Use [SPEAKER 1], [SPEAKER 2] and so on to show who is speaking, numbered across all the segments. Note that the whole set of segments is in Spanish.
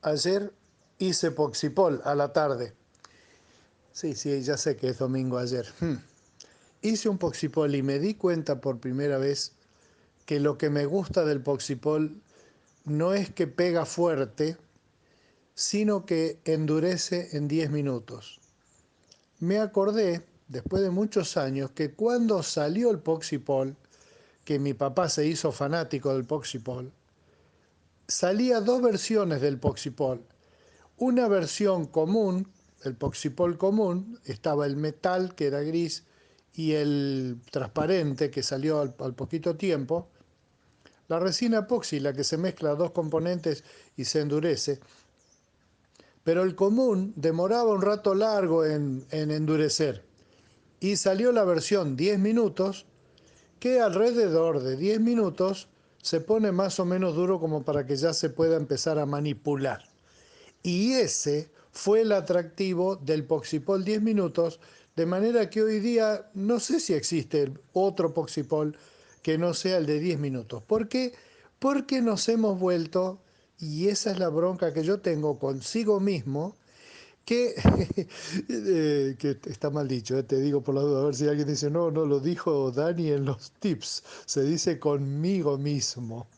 [SPEAKER 1] Ayer hice Poxipol a la tarde. Sí, sí, ya sé que es domingo ayer. Hice un Poxipol y me di cuenta por primera vez que lo que me gusta del Poxipol no es que pega fuerte, sino que endurece en 10 minutos. Me acordé, después de muchos años, que cuando salió el Poxipol, que mi papá se hizo fanático del Poxipol, salía dos versiones del Poxipol. Una versión común, el Poxipol común, estaba el metal, que era gris, y el transparente, que salió al poquito tiempo. La resina epoxi, la que se mezcla dos componentes y se endurece. Pero el común demoraba un rato largo en endurecer. Y salió la versión 10 minutos, que alrededor de 10 minutos se pone más o menos duro como para que ya se pueda empezar a manipular. Y ese fue el atractivo del Poxipol 10 minutos, de manera que hoy día no sé si existe otro Poxipol que no sea el de 10 minutos. ¿Por qué? Porque nos hemos vuelto, y esa es la bronca que yo tengo consigo mismo, que, que está mal dicho, te digo por la duda, a ver si alguien dice, no, no, lo dijo Dani en los tips, se dice conmigo mismo,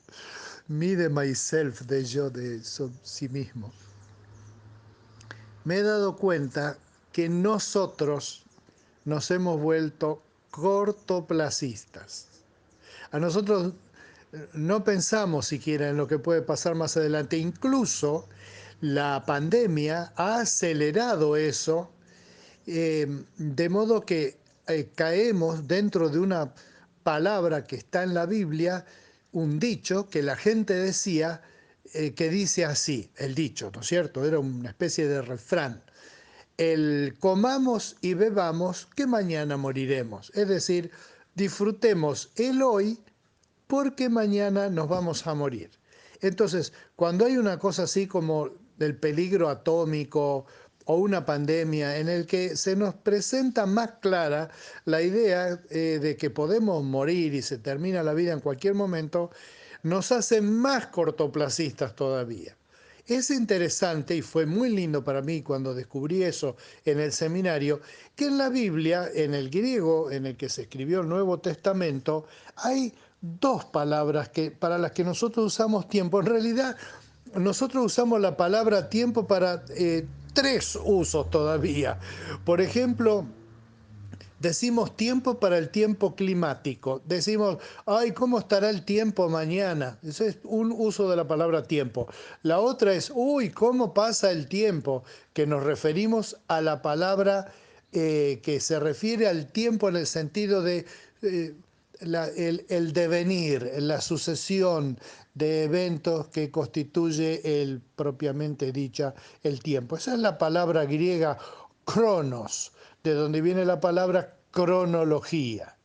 [SPEAKER 1] me de myself, de yo, de sí mismo. Me he dado cuenta que nosotros nos hemos vuelto cortoplacistas. A nosotros no pensamos siquiera en lo que puede pasar más adelante. Incluso la pandemia ha acelerado eso, de modo que caemos dentro de una palabra que está en la Biblia, un dicho que la gente decía, que dice así, el dicho, ¿no es cierto? Era una especie de refrán: el comamos y bebamos, que mañana moriremos. Es decir, disfrutemos el hoy porque mañana nos vamos a morir. Entonces, cuando hay una cosa así como el peligro atómico o una pandemia en el que se nos presenta más clara la idea de que podemos morir y se termina la vida en cualquier momento, nos hace más cortoplacistas todavía. Es interesante, y fue muy lindo para mí cuando descubrí eso en el seminario, que en la Biblia, en el griego en el que se escribió el Nuevo Testamento, hay dos palabras para las que nosotros usamos tiempo. En realidad, nosotros usamos la palabra tiempo para tres usos todavía. Por ejemplo, decimos tiempo para el tiempo climático. Decimos, ay, ¿cómo estará el tiempo mañana? Ese es un uso de la palabra tiempo. La otra es, uy, ¿cómo pasa el tiempo? Que nos referimos a la palabra que se refiere al tiempo en el sentido de el devenir, la sucesión de eventos que constituye el propiamente dicha el tiempo. Esa es la palabra griega cronos, de donde viene la palabra cronología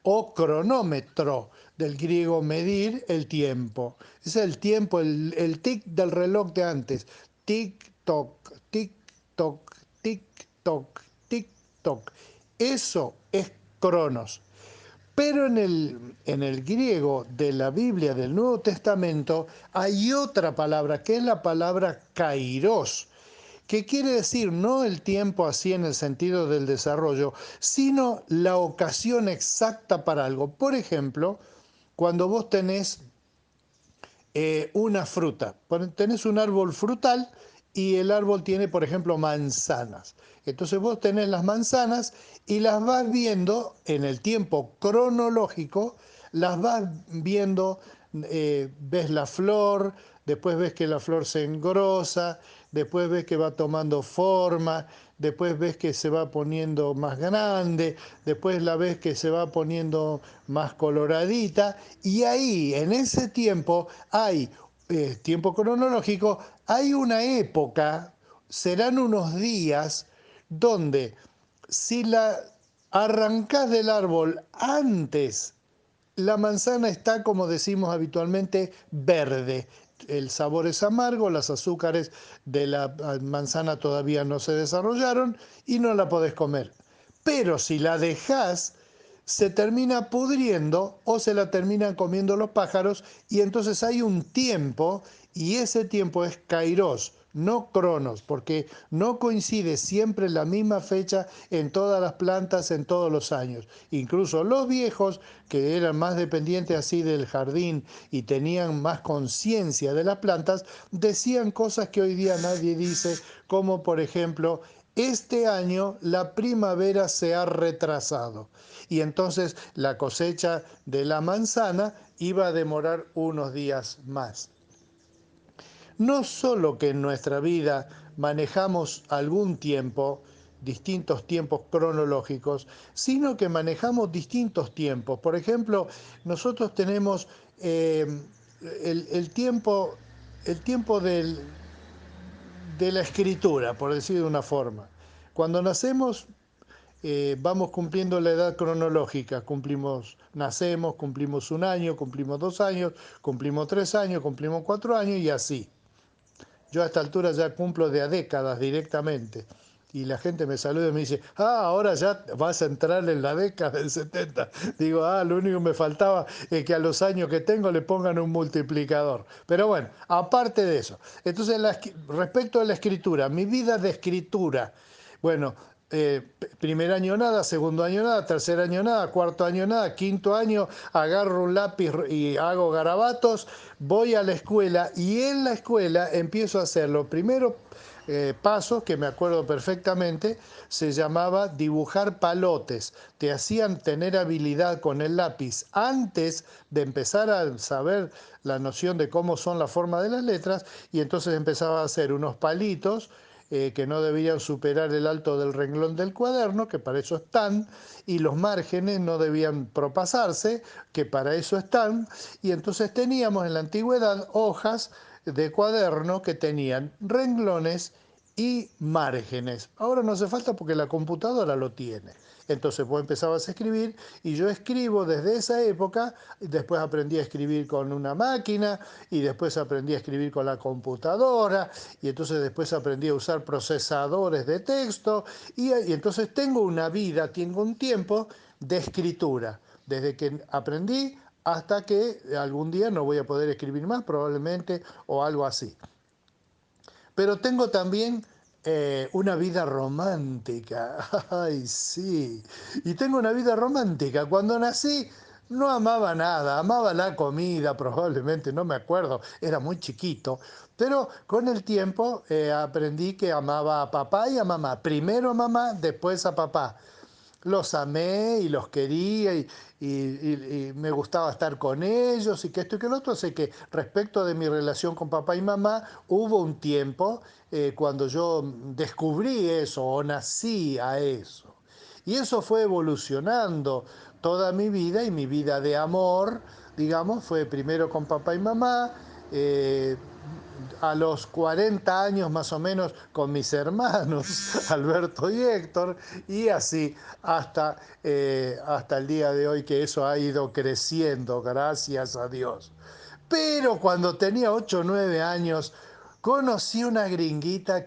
[SPEAKER 1] o cronómetro, del griego medir el tiempo. Es el tiempo, el tic del reloj de antes. Tic, toc, tic, toc, tic, toc, tic, toc. Eso es cronos. Pero en el griego de la Biblia del Nuevo Testamento hay otra palabra, que es la palabra kairos, que quiere decir no el tiempo así en el sentido del desarrollo, sino la ocasión exacta para algo. Por ejemplo, cuando vos tenés una fruta, tenés un árbol frutal y el árbol tiene, por ejemplo, manzanas. Entonces vos tenés las manzanas y las vas viendo en el tiempo cronológico, las vas viendo, ves la flor, después ves que la flor se engrosa, después ves que va tomando forma, después ves que se va poniendo más grande, después la ves que se va poniendo más coloradita, y ahí, en ese tiempo, hay tiempo cronológico, hay una época, serán unos días, donde si la arrancás del árbol antes, la manzana está, como decimos habitualmente, verde. El sabor es amargo, los azúcares de la manzana todavía no se desarrollaron y no la podés comer. Pero si la dejás, se termina pudriendo o se la terminan comiendo los pájaros, y entonces hay un tiempo, y ese tiempo es kairos, no cronos, porque no coincide siempre la misma fecha en todas las plantas en todos los años. Incluso los viejos, que eran más dependientes así del jardín y tenían más conciencia de las plantas, decían cosas que hoy día nadie dice, como por ejemplo, este año la primavera se ha retrasado y entonces la cosecha de la manzana iba a demorar unos días más. No solo que en nuestra vida manejamos algún tiempo, distintos tiempos cronológicos, sino que manejamos distintos tiempos. Por ejemplo, nosotros tenemos eh, el tiempo, el tiempo de la escritura, por decir de una forma. Cuando nacemos, vamos cumpliendo la edad cronológica, nacemos, cumplimos un año, cumplimos 2 años, cumplimos 3 años, cumplimos 4 años y así. Yo a esta altura ya cumplo de a décadas directamente. Y la gente me saluda y me dice, ahora ya vas a entrar en la década del 70. Digo, lo único que me faltaba es que a los años que tengo le pongan un multiplicador. Pero bueno, aparte de eso. Entonces, respecto a la escritura, mi vida de escritura, bueno, primer año nada, segundo año nada, tercer año nada, cuarto año nada, quinto año agarro un lápiz y hago garabatos, voy a la escuela y en la escuela empiezo a hacer los primeros pasos que me acuerdo perfectamente, se llamaba dibujar palotes. Te hacían tener habilidad con el lápiz antes de empezar a saber la noción de cómo son la forma de las letras y entonces empezaba a hacer unos palitos que no debían superar el alto del renglón del cuaderno, que para eso están, y los márgenes no debían propasarse, que para eso están, y entonces teníamos en la antigüedad hojas de cuaderno que tenían renglones y márgenes. Ahora no hace falta porque la computadora lo tiene. Entonces vos empezabas a escribir y yo escribo desde esa época, después aprendí a escribir con una máquina y después aprendí a escribir con la computadora y entonces después aprendí a usar procesadores de texto y entonces tengo una vida, tengo un tiempo de escritura, desde que aprendí hasta que algún día no voy a poder escribir más probablemente o algo así. Pero tengo también una vida romántica. Ay, sí. Y tengo una vida romántica. Cuando nací no amaba nada, amaba la comida, probablemente, no me acuerdo, era muy chiquito. Pero con el tiempo aprendí que amaba a papá y a mamá. Primero a mamá, después a papá. Los amé y los quería y me gustaba estar con ellos y que esto y que lo otro. Así que respecto de mi relación con papá y mamá, hubo un tiempo cuando yo descubrí eso o nací a eso. Y eso fue evolucionando toda mi vida y mi vida de amor, digamos, fue primero con papá y mamá, eh, a los 40 años más o menos con mis hermanos, Alberto y Héctor, y así hasta el día de hoy que eso ha ido creciendo, gracias a Dios. Pero cuando tenía 8 o 9 años, conocí una gringuita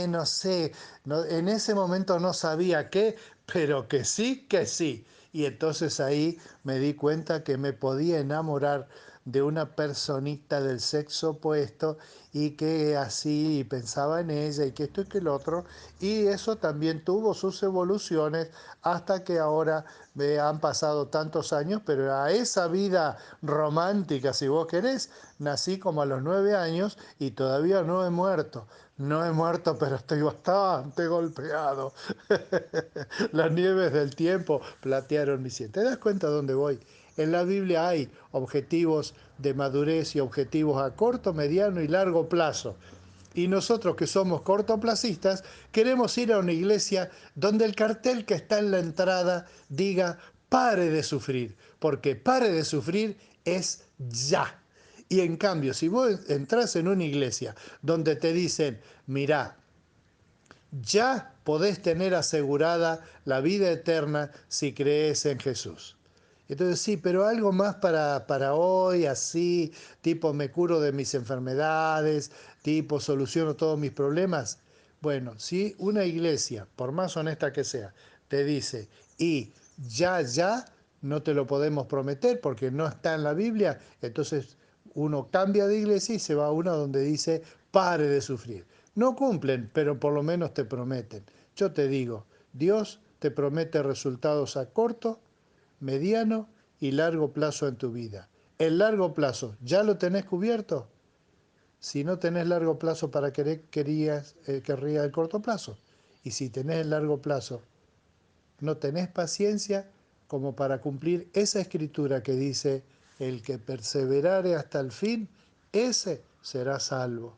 [SPEAKER 1] no sé, en ese momento no sabía qué, pero que sí, que sí. Y entonces ahí me di cuenta que me podía enamorar de una personita del sexo opuesto y que así pensaba en ella y que esto y que lo otro. Y eso también tuvo sus evoluciones hasta que ahora me han pasado tantos años, pero a esa vida romántica, si vos querés, nací como a los 9 años y todavía no he muerto. No he muerto, pero estoy bastante golpeado. Las nieves del tiempo platearon mi sien. ¿Te das cuenta dónde voy? En la Biblia hay objetivos de madurez y objetivos a corto, mediano y largo plazo. Y nosotros que somos cortoplacistas queremos ir a una iglesia donde el cartel que está en la entrada diga pare de sufrir, porque pare de sufrir es ya. Y en cambio, si vos entras en una iglesia donde te dicen, mirá, ya podés tener asegurada la vida eterna si crees en Jesús. Entonces sí, pero algo más para hoy, así, tipo me curo de mis enfermedades, tipo soluciono todos mis problemas. Bueno, si una iglesia, por más honesta que sea, te dice, y ya, no te lo podemos prometer porque no está en la Biblia, entonces uno cambia de iglesia y se va a una donde dice, pare de sufrir. No cumplen, pero por lo menos te prometen. Yo te digo, Dios te promete resultados a corto, mediano y largo plazo en tu vida. El largo plazo, ¿ya lo tenés cubierto? Si no tenés largo plazo, ¿para qué querrías el corto plazo? Y si tenés el largo plazo, no tenés paciencia como para cumplir esa escritura que dice, el que perseverare hasta el fin, ese será salvo.